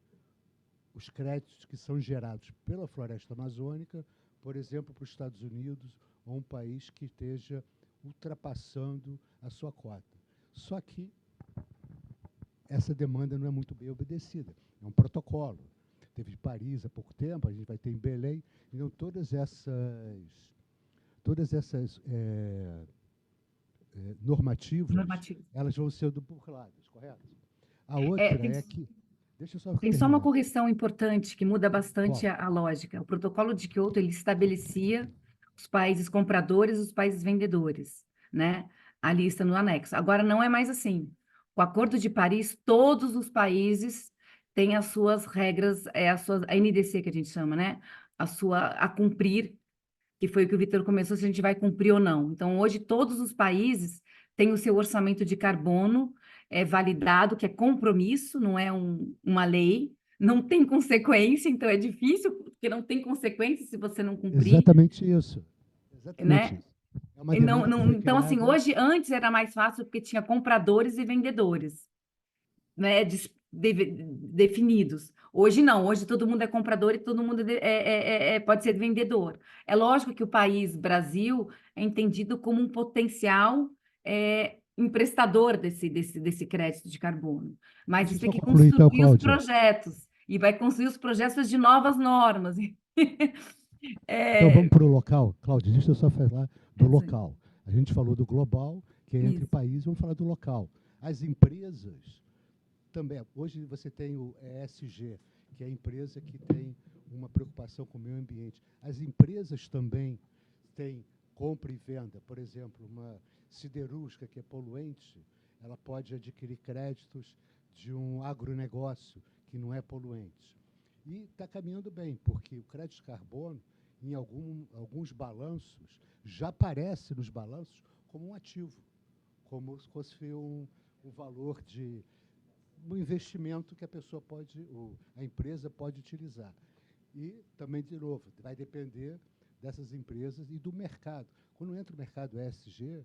os créditos que são gerados pela floresta amazônica, por exemplo, para os Estados Unidos ou um país que esteja ultrapassando a sua cota. Só que essa demanda não é muito bem obedecida. É um protocolo. Teve em Paris há pouco tempo, a gente vai ter em Belém. Então, todas essas normativas, elas vão sendo burladas, correto? A outra que... Deixa eu só Tem só uma correção importante que muda bastante a lógica. O protocolo de Kyoto, ele estabelecia os países compradores e os países vendedores, né? A lista no anexo. Agora, não é mais assim. O Acordo de Paris, todos os países têm as suas regras, a NDC que a gente chama, né? A cumprir, que foi o que o Vitor começou, se a gente vai cumprir ou não. Então, hoje, todos os países têm o seu orçamento de carbono validado, que é compromisso, não é uma lei, não tem consequência, então é difícil, porque não tem consequência se você não cumprir. Exatamente isso. Exatamente Né? isso. É uma demanda que foi Então, assim, criada... antes era mais fácil porque tinha compradores e vendedores, né? definidos. Hoje não, hoje todo mundo é comprador e todo mundo pode ser vendedor. É lógico que o país, Brasil, é entendido como um potencial emprestador desse crédito de carbono. Mas Deixa eu isso tem só que concluir, então, construir os Cláudia. projetos, e vai construir os projetos de novas normas. Então vamos para o local. Cláudia, deixa eu só falar do Sim. local. A gente falou do global, que é entre Isso. países, vamos falar do local. As empresas também. Hoje você tem o ESG, que é a empresa que tem uma preocupação com o meio ambiente. As empresas também têm compra e venda. Por exemplo, uma siderúrgica que é poluente, ela pode adquirir créditos de um agronegócio que não é poluente. E está caminhando bem, porque o crédito de carbono, em alguns balanços, já aparece nos balanços como um ativo, como se fosse um valor de um investimento que a pessoa a empresa pode utilizar. E também, de novo, vai depender dessas empresas e do mercado. Quando entra o mercado ESG,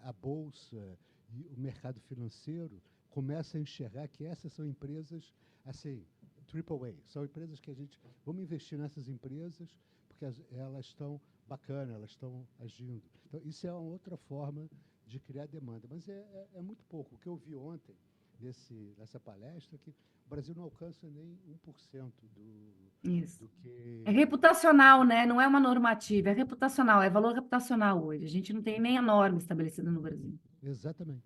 a bolsa e o mercado financeiro começa a enxergar que essas são empresas assim, AAA, são empresas que vamos investir nessas empresas porque elas estão bacanas, elas estão agindo. Então, isso é uma outra forma de criar demanda, mas é muito pouco. O que eu vi ontem nessa palestra é que o Brasil não alcança nem 1% Isso. do que... É reputacional, né? Não é uma normativa, é reputacional, é valor reputacional hoje. A gente não tem nem a norma estabelecida no Brasil. Exatamente.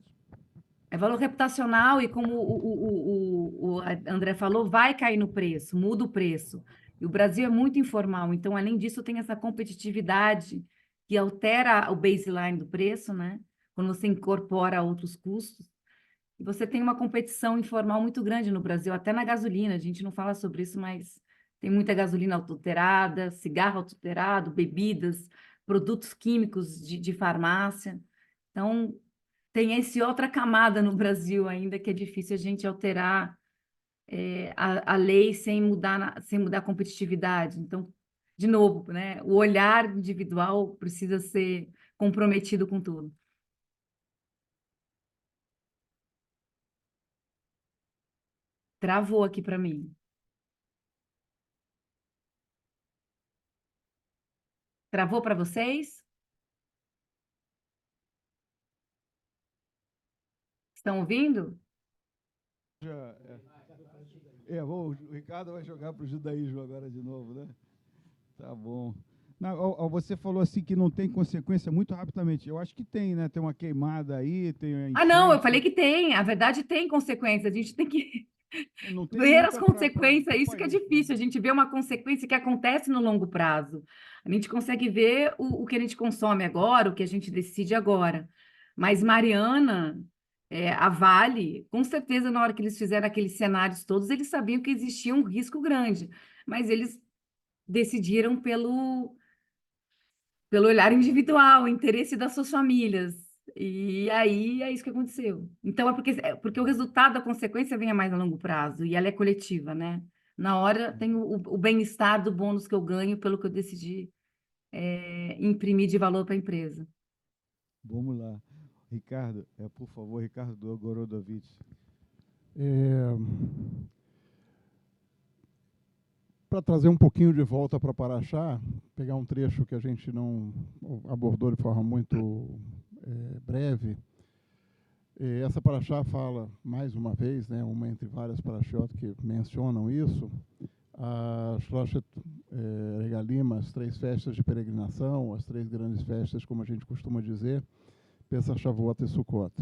É valor reputacional e como o André falou, vai cair no preço, muda o preço. E o Brasil é muito informal, então, além disso, tem essa competitividade que altera o baseline do preço, né? Quando você incorpora outros custos. E você tem uma competição informal muito grande no Brasil, até na gasolina. A gente não fala sobre isso, mas tem muita gasolina adulterada, cigarro adulterado, bebidas, produtos químicos de farmácia. Então, tem essa outra camada no Brasil ainda que é difícil a gente alterar a lei sem mudar a competitividade. Então, de novo, né, o olhar individual precisa ser comprometido com tudo. Travou aqui para mim. Travou para vocês? Estão ouvindo? O Ricardo vai jogar para o judaísmo agora de novo, né? Tá bom. Não, você falou assim que não tem consequência muito rapidamente. Eu acho que tem, né? Tem uma queimada aí, tem a Não, eu enchente. falei que tem. A verdade tem consequências. A gente tem que Não tem ver as muita pra consequências. o Isso que é país, né? difícil. A gente vê uma consequência que acontece no longo prazo. A gente consegue ver o que a gente consome agora, o que a gente decide agora. Mas Mariana, a Vale, com certeza, na hora que eles fizeram aqueles cenários todos, eles sabiam que existia um risco grande. Mas eles decidiram pelo olhar individual, o interesse das suas famílias. E aí é isso que aconteceu. Então é porque o resultado da consequência vem a mais a longo prazo e ela é coletiva, né? Na hora tem o bem-estar do bônus que eu ganho pelo que eu decidi imprimir de valor para a empresa. Vamos lá. Ricardo, por favor, Ricardo Gorodovitch. Para trazer um pouquinho de volta para Paraxá, pegar um trecho que a gente não abordou de forma muito breve. Essa Paraxá fala, mais uma vez, né, uma entre várias paraxiot que mencionam isso, a Shloshet Regalim, as 3 festas de peregrinação, as 3 grandes festas, como a gente costuma dizer, Pesach, Shavuot e Sukkot.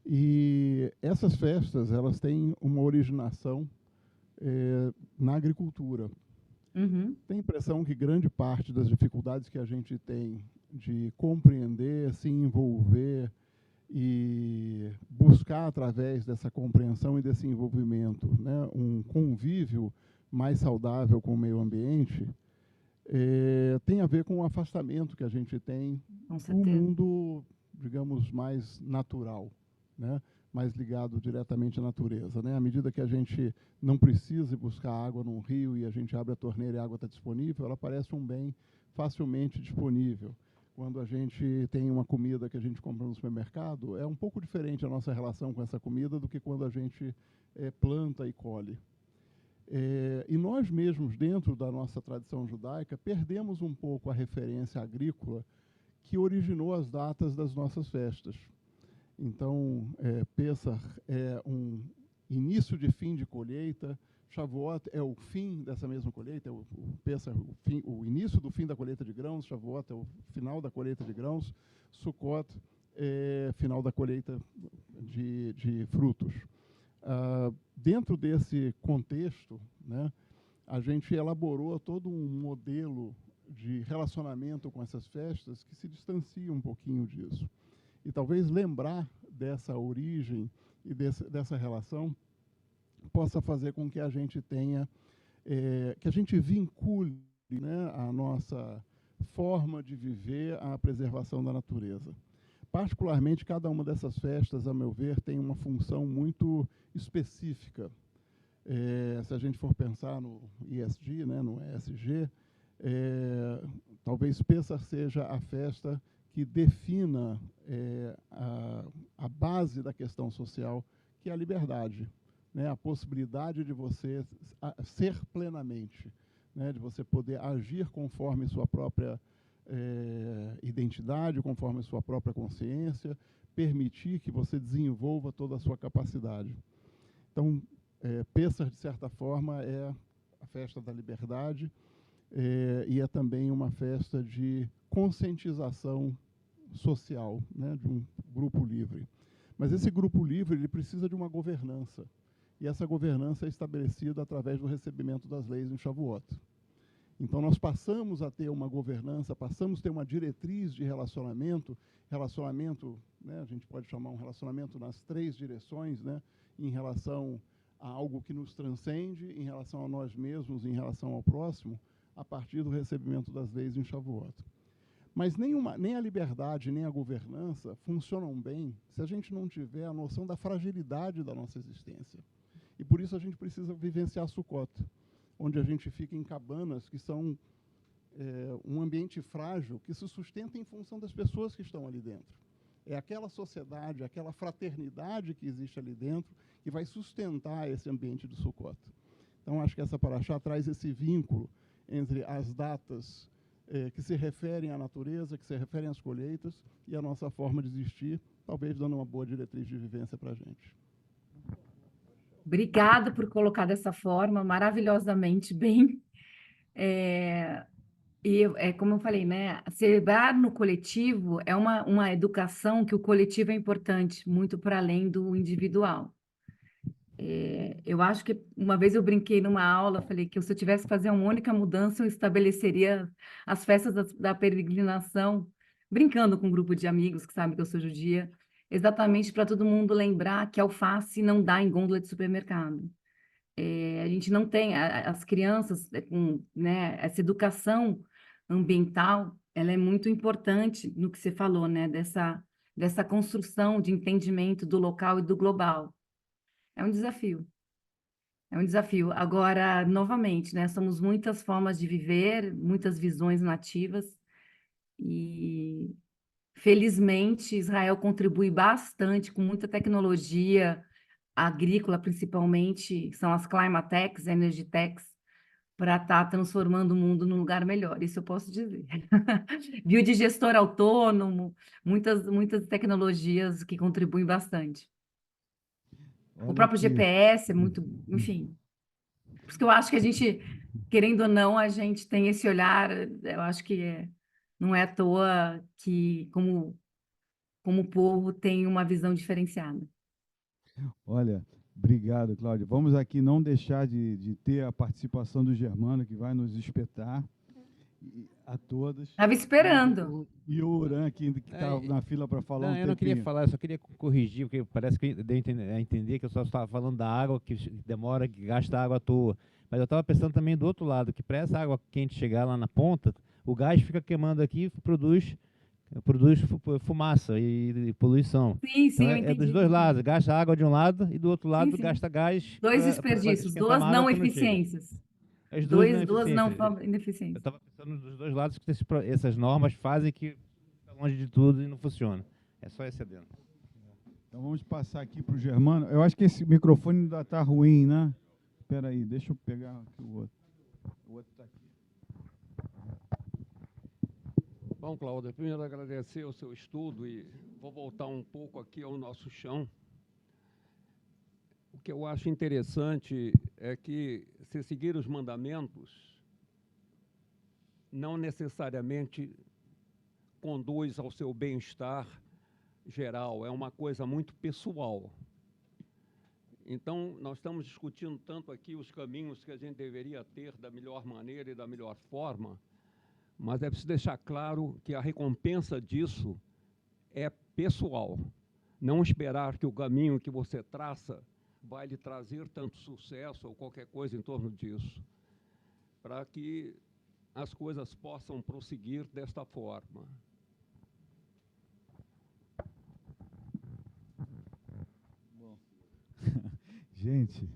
E essas festas, elas têm uma originação na agricultura. Uhum. Tem a impressão que grande parte das dificuldades que a gente tem de compreender, se envolver e buscar, através dessa compreensão e desse envolvimento, né, um convívio mais saudável com o meio ambiente, tem a ver com o afastamento que a gente tem do mundo, digamos, mais natural, né? Mais ligado diretamente à natureza, né? À medida que a gente não precisa buscar água num rio e a gente abre a torneira e a água está disponível, ela parece um bem facilmente disponível. quando a gente tem uma comida que a gente compra no supermercado, é um pouco diferente a nossa relação com essa comida do que quando a gente planta e colhe. E nós mesmos, dentro da nossa tradição judaica, perdemos um pouco a referência agrícola que originou as datas das nossas festas. Então, Pessach é um início de fim de colheita, Shavuot é o fim dessa mesma colheita, o Pessach, o início do fim da colheita de grãos, Shavuot é o final da colheita de grãos, Sukkot é final da colheita de frutos. Dentro desse contexto, né, a gente elaborou todo um modelo de relacionamento com essas festas que se distancia um pouquinho disso. E talvez lembrar dessa origem e dessa relação possa fazer com que a gente tenha, que a gente vincule, né, a nossa forma de viver à preservação da natureza. Particularmente, cada uma dessas festas, a meu ver, tem uma função muito específica. Se a gente for pensar no ESG, né, no ESG, talvez Pessach seja a festa que defina a base da questão social, que é a liberdade, né, a possibilidade de você ser plenamente, né, de você poder agir conforme sua própria identidade, conforme sua própria consciência, permitir que você desenvolva toda a sua capacidade. Então, Pessach, de certa forma, é a festa da liberdade, e é também uma festa de conscientização social, né, de um grupo livre. Mas esse grupo livre ele precisa de uma governança, e essa governança é estabelecida através do recebimento das leis em Shavuot. Então, nós passamos a ter uma governança, passamos a ter uma diretriz de relacionamento, né, a gente pode chamar um relacionamento nas 3 direções, né, em relação a algo que nos transcende, em relação a nós mesmos, em relação ao próximo, a partir do recebimento das leis em Shavuot. Mas nem a liberdade, nem a governança funcionam bem se a gente não tiver a noção da fragilidade da nossa existência. E por isso a gente precisa vivenciar Sukkot, onde a gente fica em cabanas que são um ambiente frágil, que se sustenta em função das pessoas que estão ali dentro. É aquela sociedade, aquela fraternidade que existe ali dentro que vai sustentar esse ambiente do Sukkot. Então, acho que essa paraxá traz esse vínculo entre as datas que se referem à natureza, que se referem às colheitas, e a nossa forma de existir, talvez dando uma boa diretriz de vivência para a gente. Obrigada por colocar dessa forma, maravilhosamente bem. Como eu falei, né, celebrar no coletivo é uma educação que o coletivo é importante, muito para além do individual. Eu acho que uma vez eu brinquei numa aula, falei que se eu tivesse que fazer uma única mudança, eu estabeleceria as festas da peregrinação, brincando com um grupo de amigos que sabem que eu sou judia, exatamente para todo mundo lembrar que alface não dá em gôndola de supermercado. A gente não tem, as crianças, né, essa educação ambiental, ela é muito importante no que você falou, né, dessa construção de entendimento do local e do global. É um desafio. É um desafio. Agora, novamente, né, somos muitas formas de viver, muitas visões nativas, e felizmente Israel contribui bastante com muita tecnologia agrícola, principalmente, são as Climate Techs, Energy Techs, para estar transformando o mundo num lugar melhor, isso eu posso dizer. Biodigestor autônomo, muitas tecnologias que contribuem bastante. O próprio GPS é muito, enfim. Por isso que eu acho que a gente, querendo ou não, a gente tem esse olhar, eu acho que não é à toa que, como povo, tem uma visão diferenciada. Olha, obrigado, Cláudia. Vamos aqui não deixar de ter a participação do Germano, que vai nos espetar, a todas. Estava esperando. E o Uran, que está na fila para falar não, eu não queria falar, eu só queria corrigir, porque parece que deu a entender que eu só estava falando da água, que demora, que gasta água à toa. Mas eu estava pensando também do outro lado, que para essa água quente chegar lá na ponta, o gás fica queimando aqui e produz fumaça e poluição. Sim, então, eu entendi. dos dois lados, gasta água de um lado e do outro lado sim. gasta gás. Dois desperdícios, duas não eficiências. As duas não ineficiências. Eu estava pensando dos dois lados que essas normas fazem que longe de tudo e não funciona. É só esse adendo. Então vamos passar aqui para o Germano. Eu acho que esse microfone ainda está ruim, né? Espera aí, deixa eu pegar aqui o outro. O outro está aqui. Bom, Cláudio, primeiro agradecer o seu estudo e vou voltar um pouco aqui ao nosso chão. O que eu acho interessante é que, se seguir os mandamentos, não necessariamente conduz ao seu bem-estar geral, é uma coisa muito pessoal. Então, nós estamos discutindo tanto aqui os caminhos que a gente deveria ter da melhor maneira e da melhor forma, mas é preciso deixar claro que a recompensa disso é pessoal. Não esperar que o caminho que você traça vai lhe trazer tanto sucesso ou qualquer coisa em torno disso, para que as coisas possam prosseguir desta forma. Bom. Gente,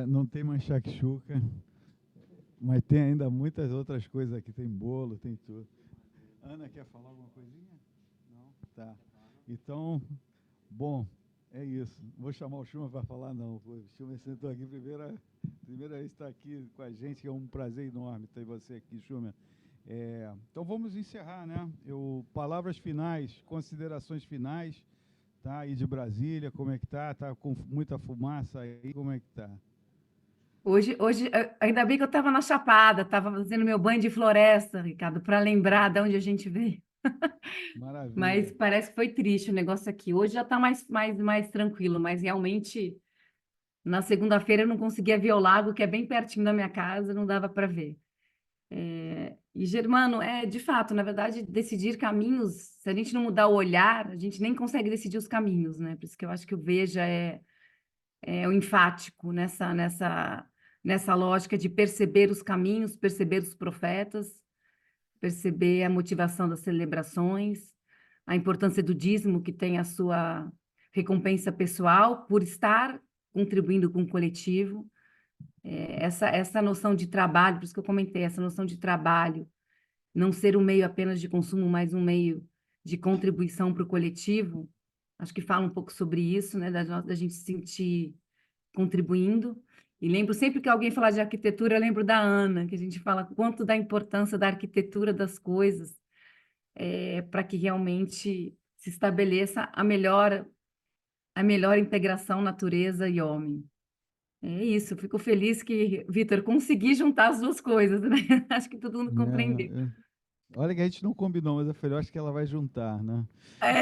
não tem mais shakshuka, mas tem ainda muitas outras coisas aqui. Tem bolo, tem tudo. Ana, quer falar alguma coisinha? Não? Tá. Então, bom, é isso. Vou chamar o Schumer para falar, não. O Schumer sentou aqui, primeira vez está aqui com a gente, que é um prazer enorme ter você aqui, Schumer. Então vamos encerrar, né? Palavras finais, considerações finais, tá? Aí de Brasília, como é que tá? Tá com muita fumaça aí, como é que tá? Hoje, ainda bem que eu estava na Chapada, estava fazendo meu banho de floresta, Ricardo, para lembrar de onde a gente veio. Maravilha. Mas parece que foi triste o negócio aqui. Hoje já está mais tranquilo, mas realmente na segunda-feira eu não conseguia ver o lago, que é bem pertinho da minha casa, não dava para ver. E, Germano, de fato, na verdade, decidir caminhos, se a gente não mudar o olhar, a gente nem consegue decidir os caminhos, né? Por isso que eu acho que o Veja é o enfático nessa lógica de perceber os caminhos, perceber os profetas, perceber a motivação das celebrações, a importância do dízimo, que tem a sua recompensa pessoal por estar contribuindo com o coletivo. Essa noção de trabalho, por isso que eu comentei, essa noção de trabalho, não ser um meio apenas de consumo, mas um meio de contribuição para o coletivo, acho que fala um pouco sobre isso, né, da gente se sentir contribuindo. E lembro sempre que alguém fala de arquitetura, eu lembro da Ana, que a gente fala quanto da importância da arquitetura das coisas, para que realmente se estabeleça a melhor integração natureza e homem. É isso, fico feliz que, Vitor, consegui juntar as duas coisas, né? Acho que todo mundo compreendeu. Olha que a gente não combinou, mas eu falei, eu acho que ela vai juntar, né?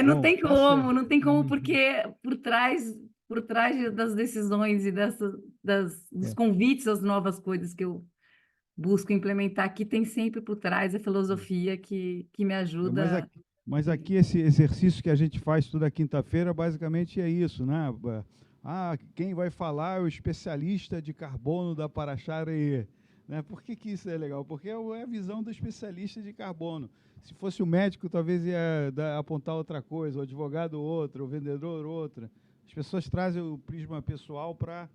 Não Bom, tem tá como, certo. não tem como, porque por trás das decisões e dos convites às novas coisas que eu busco implementar aqui, tem sempre por trás a filosofia que me ajuda. Mas aqui esse exercício que a gente faz toda quinta-feira, basicamente é isso, né? Quem vai falar é o especialista de carbono da Paraxá-Areia. Né? Por que isso é legal? Porque é a visão do especialista de carbono. Se fosse o médico, talvez ia apontar outra coisa, o advogado outra, o vendedor outra. As pessoas trazem o prisma pessoal para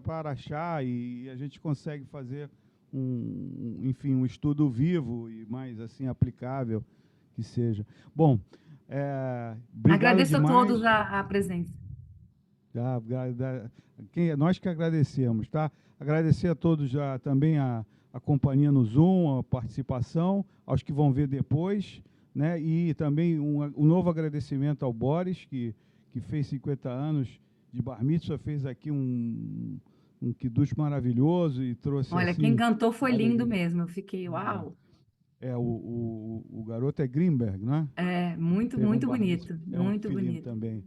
Paraxá e a gente consegue fazer um estudo vivo e mais assim aplicável que seja. Bom, obrigado Agradeço demais. a todos a presença. Nós que agradecemos, tá? Agradecer a todos também a companhia no Zoom, a participação, aos que vão ver depois, né? E também um novo agradecimento ao Boris, que fez 50 anos de Bar Mitzvah, fez aqui um kiddush maravilhoso e trouxe. Olha, assim, quem cantou foi lindo mesmo, eu fiquei, uau! O garoto é Greenberg, né? Muito, muito bonito, muito bonito. Também.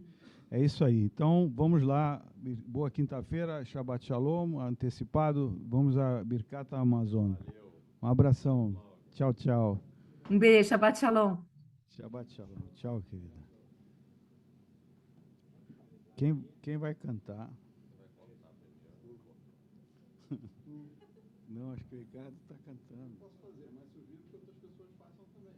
É isso aí. Então, vamos lá. Boa quinta-feira, Shabbat Shalom, antecipado. Vamos a Birkat Amazon. Um abração. Tchau, tchau. Um beijo, Shabbat Shalom. Shabbat Shalom. Tchau, querida. Quem vai cantar? Não, acho que o Ricardo está cantando. Posso fazer, mas sugiro que outras pessoas façam também.